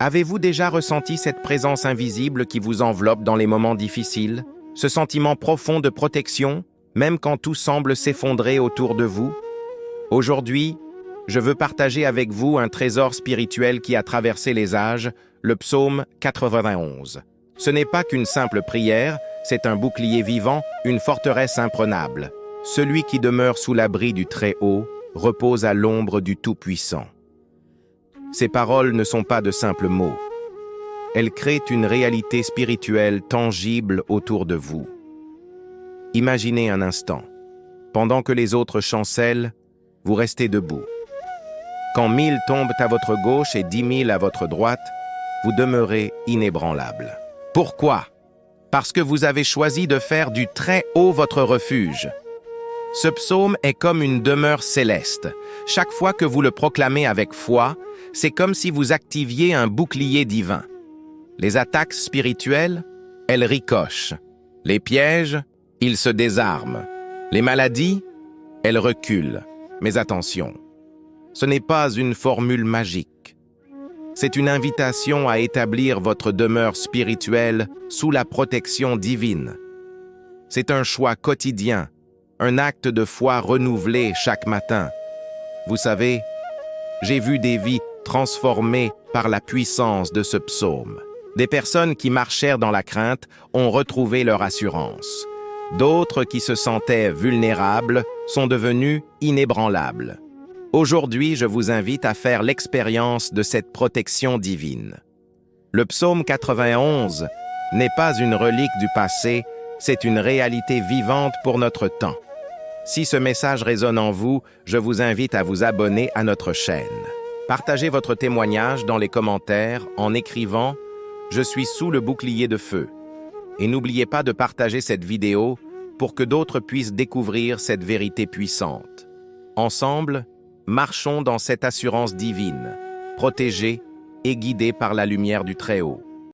Avez-vous déjà ressenti cette présence invisible qui vous enveloppe dans les moments difficiles? Ce sentiment profond de protection, même quand tout semble s'effondrer autour de vous? Aujourd'hui, je veux partager avec vous un trésor spirituel qui a traversé les âges, le psaume 91. Ce n'est pas qu'une simple prière, c'est un bouclier vivant, une forteresse imprenable. Celui qui demeure sous l'abri du Très-Haut repose à l'ombre du Tout-Puissant. Ces paroles ne sont pas de simples mots. Elles créent une réalité spirituelle tangible autour de vous. Imaginez un instant. Pendant que les autres chancellent, vous restez debout. Quand 1000 tombent à votre gauche et 10 000 à votre droite, vous demeurez inébranlable. Pourquoi? Parce que vous avez choisi de faire du Très-Haut votre refuge. Ce psaume est comme une demeure céleste. Chaque fois que vous le proclamez avec foi, c'est comme si vous activiez un bouclier divin. Les attaques spirituelles, elles ricochent. Les pièges, ils se désarment. Les maladies, elles reculent. Mais attention, ce n'est pas une formule magique. C'est une invitation à établir votre demeure spirituelle sous la protection divine. C'est un choix quotidien, un acte de foi renouvelé chaque matin. Vous savez, j'ai vu des vies transformées par la puissance de ce psaume. Des personnes qui marchèrent dans la crainte ont retrouvé leur assurance. D'autres qui se sentaient vulnérables sont devenus inébranlables. Aujourd'hui, je vous invite à faire l'expérience de cette protection divine. Le psaume 91 n'est pas une relique du passé, c'est une réalité vivante pour notre temps. Si ce message résonne en vous, je vous invite à vous abonner à notre chaîne. Partagez votre témoignage dans les commentaires en écrivant « Je suis sous le bouclier de feu ». Et n'oubliez pas de partager cette vidéo pour que d'autres puissent découvrir cette vérité puissante. Ensemble, marchons dans cette assurance divine, protégés et guidés par la lumière du Très-Haut.